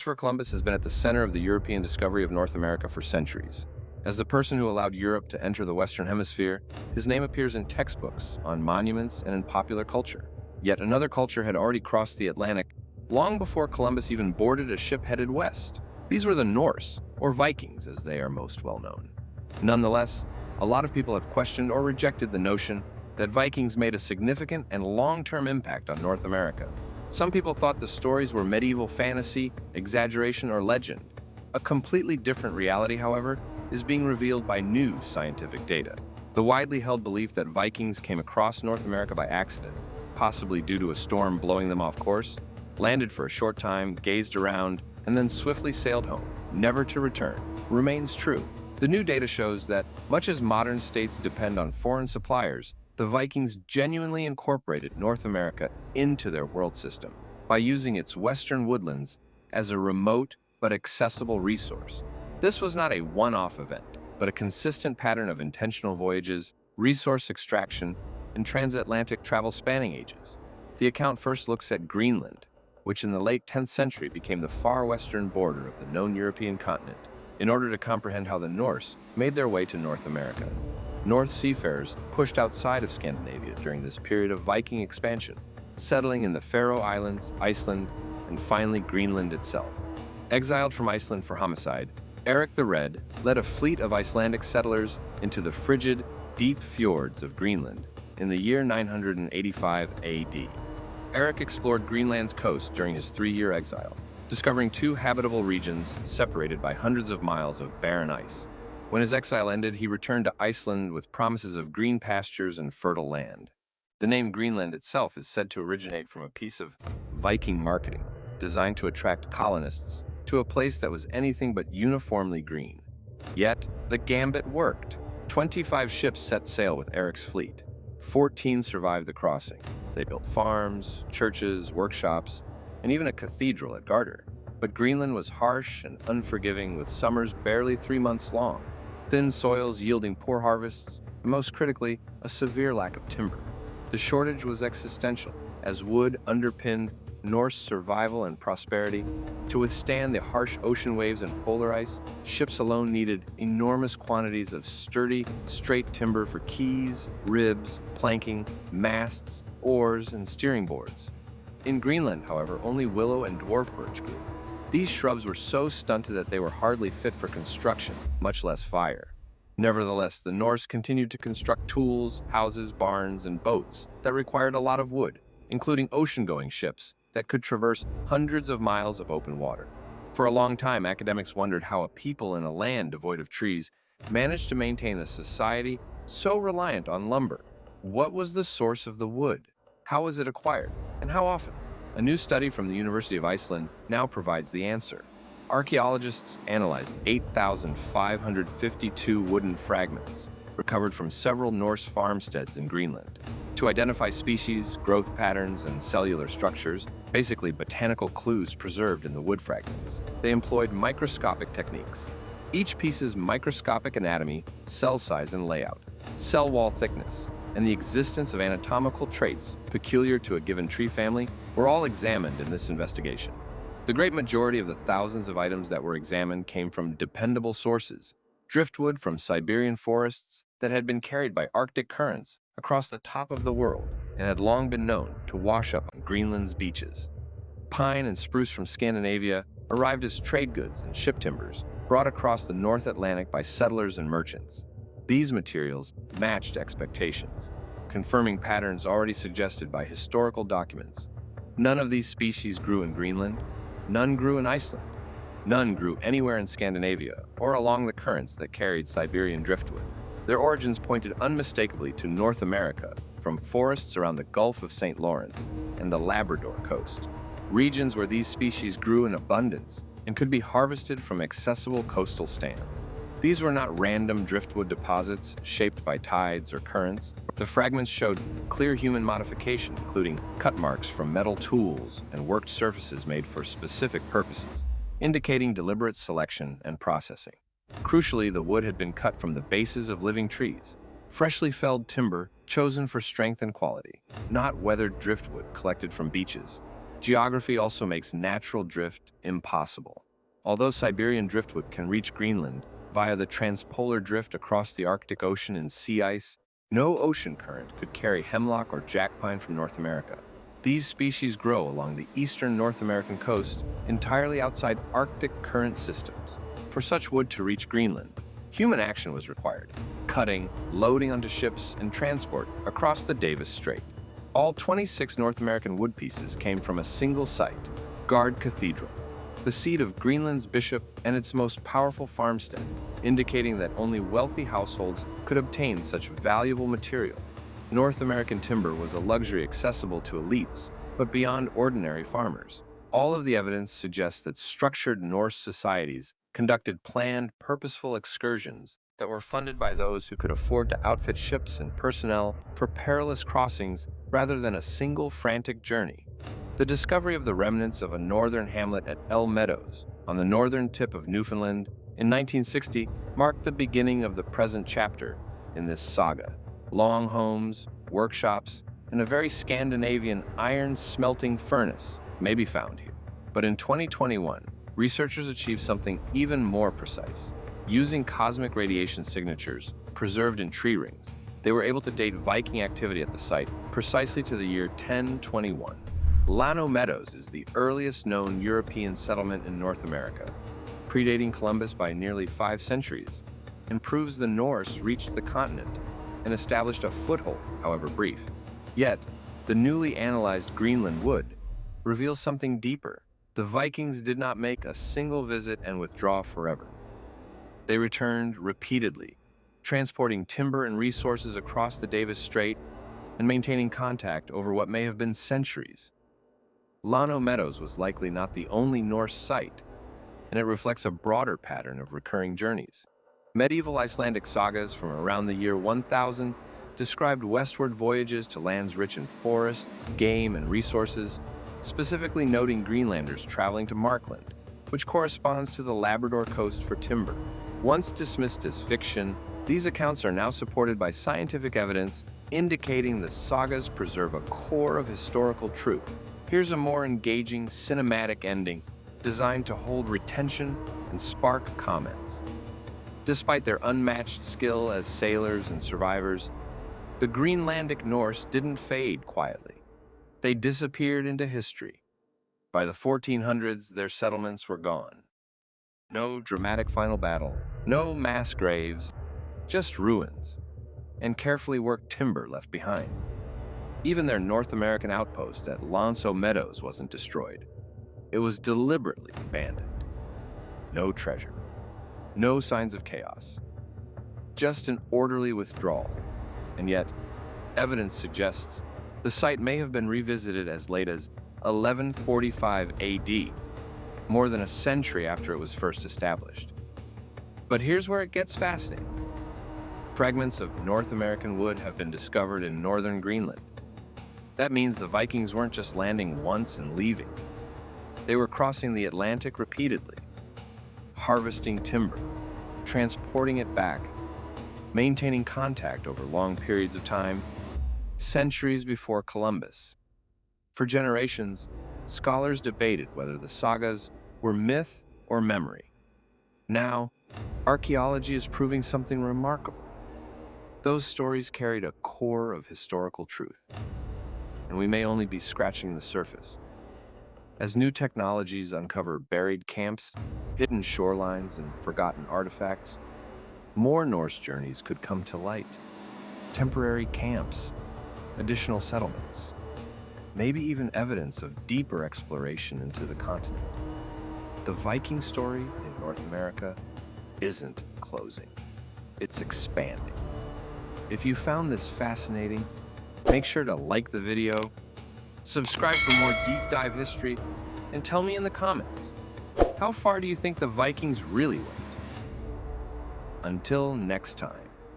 Christopher Columbus has been at the center of the European discovery of North America for centuries. As the person who allowed Europe to enter the Western Hemisphere, his name appears in textbooks, on monuments, and in popular culture. Yet another culture had already crossed the Atlantic long before Columbus even boarded a ship headed west. These were the Norse, or Vikings as they are most well known. Nonetheless, a lot of people have questioned or rejected the notion that Vikings made a significant and long-term impact on North America. Some people thought the stories were medieval fantasy, exaggeration, or legend. A completely different reality, however, is being revealed by new scientific data. The widely held belief that Vikings came across North America by accident, possibly due to a storm blowing them off course, landed for a short time, gazed around, and then swiftly sailed home, never to return, remains true. The new data shows that, much as modern states depend on foreign suppliers, the Vikings genuinely incorporated North America into their world system by using its western woodlands as a remote but accessible resource. This was not a one-off event, but a consistent pattern of intentional voyages, resource extraction, and transatlantic travel spanning ages. The account first looks at Greenland, which in the late 10th century became the far western border of the known European continent, in order to comprehend how the Norse made their way to North America. North seafarers pushed outside of Scandinavia during this period of Viking expansion, settling in the Faroe Islands, Iceland, and finally Greenland itself. Exiled from Iceland for homicide, Eric the Red led a fleet of Icelandic settlers into the frigid, deep fjords of Greenland in the year 985 AD. Eric explored Greenland's coast during his 3-year exile, discovering 2 habitable regions separated by hundreds of miles of barren ice. When his exile ended, he returned to Iceland with promises of green pastures and fertile land. The name Greenland itself is said to originate from a piece of Viking marketing designed to attract colonists to a place that was anything but uniformly green. Yet, the gambit worked. 25 ships set sail with Eric's fleet. 14 survived the crossing. They built farms, churches, workshops, and even a cathedral at Garter. But Greenland was harsh and unforgiving, with summers barely 3 months long, thin soils yielding poor harvests, and most critically, a severe lack of timber. The shortage was existential, as wood underpinned Norse survival and prosperity. To withstand the harsh ocean waves and polar ice, ships alone needed enormous quantities of sturdy, straight timber for quays, ribs, planking, masts, oars, and steering boards. In Greenland, however, only willow and dwarf birch grew. These shrubs were so stunted that they were hardly fit for construction, much less fire. Nevertheless, the Norse continued to construct tools, houses, barns, and boats that required a lot of wood, including ocean-going ships that could traverse hundreds of miles of open water. For a long time, academics wondered how a people in a land devoid of trees managed to maintain a society so reliant on lumber. What was the source of the wood? How was it acquired? And how often? A new study from the University of Iceland now provides the answer. Archaeologists analyzed 8,552 wooden fragments recovered from several Norse farmsteads in Greenland to identify species, growth patterns, and cellular structures, basically botanical clues preserved in the wood fragments. They employed microscopic techniques. Each piece's microscopic anatomy, cell size and layout, cell wall thickness, and the existence of anatomical traits peculiar to a given tree family were all examined in this investigation. The great majority of the thousands of items that were examined came from dependable sources: driftwood from Siberian forests that had been carried by Arctic currents across the top of the world and had long been known to wash up on Greenland's beaches. Pine and spruce from Scandinavia arrived as trade goods and ship timbers brought across the North Atlantic by settlers and merchants. These materials matched expectations, confirming patterns already suggested by historical documents. None of these species grew in Greenland. None grew in Iceland. None grew anywhere in Scandinavia or along the currents that carried Siberian driftwood. Their origins pointed unmistakably to North America, from forests around the Gulf of St. Lawrence and the Labrador coast, regions where these species grew in abundance and could be harvested from accessible coastal stands. These were not random driftwood deposits shaped by tides or currents. The fragments showed clear human modification, including cut marks from metal tools and worked surfaces made for specific purposes, indicating deliberate selection and processing. Crucially, the wood had been cut from the bases of living trees, freshly felled timber chosen for strength and quality, not weathered driftwood collected from beaches. Geography also makes natural drift impossible. Although Siberian driftwood can reach Greenland via the transpolar drift across the Arctic Ocean and sea ice, no ocean current could carry hemlock or jack pine from North America. These species grow along the eastern North American coast, entirely outside Arctic current systems. For such wood to reach Greenland, human action was required: cutting, loading onto ships, and transport across the Davis Strait. All 26 North American wood pieces came from a single site, Gard Cathedral, the seat of Greenland's bishop and its most powerful farmstead, indicating that only wealthy households could obtain such valuable material. North American timber was a luxury accessible to elites, but beyond ordinary farmers. All of the evidence suggests that structured Norse societies conducted planned, purposeful excursions that were funded by those who could afford to outfit ships and personnel for perilous crossings rather than a single frantic journey. The discovery of the remnants of a northern hamlet at Meadows, on the northern tip of Newfoundland, in 1960 marked the beginning of the present chapter in this saga. Long homes, workshops, and a very Scandinavian iron smelting furnace may be found here. But in 2021, researchers achieved something even more precise. Using cosmic radiation signatures preserved in tree rings, they were able to date Viking activity at the site precisely to the year 1021. Meadows is the earliest known European settlement in North America, predating Columbus by nearly 5 centuries, and proves the Norse reached the continent and established a foothold, however brief. Yet, the newly analyzed Greenland wood reveals something deeper. The Vikings did not make a single visit and withdraw forever. They returned repeatedly, transporting timber and resources across the Davis Strait and maintaining contact over what may have been centuries. Meadows was likely not the only Norse site, and it reflects a broader pattern of recurring journeys. Medieval Icelandic sagas from around the year 1000 described westward voyages to lands rich in forests, game, and resources, specifically noting Greenlanders traveling to Markland, which corresponds to the Labrador coast for timber. Once dismissed as fiction, these accounts are now supported by scientific evidence indicating the sagas preserve a core of historical truth. Here's a more engaging cinematic ending designed to hold retention and spark comments. Despite their unmatched skill as sailors and survivors, the Greenlandic Norse didn't fade quietly. They disappeared into history. By the 1400s, their settlements were gone. No dramatic final battle, no mass graves, just ruins, and carefully worked timber left behind. Even their North American outpost at Meadows wasn't destroyed. It was deliberately abandoned. No treasure, no signs of chaos, just an orderly withdrawal. And yet, evidence suggests the site may have been revisited as late as 1145 AD, more than a century after it was first established. But here's where it gets fascinating. Fragments of North American wood have been discovered in northern Greenland. That means the Vikings weren't just landing once and leaving. They were crossing the Atlantic repeatedly, harvesting timber, transporting it back, maintaining contact over long periods of time, centuries before Columbus. For generations, scholars debated whether the sagas were myth or memory. Now, archaeology is proving something remarkable. Those stories carried a core of historical truth, and we may only be scratching the surface. As new technologies uncover buried camps, hidden shorelines, and forgotten artifacts, more Norse journeys could come to light. Temporary camps, additional settlements, maybe even evidence of deeper exploration into the continent. The Viking story in North America isn't closing, it's expanding. If you found this fascinating, make sure to like the video, subscribe for more deep dive history, and tell me in the comments, how far do you think the Vikings really went? Until next time.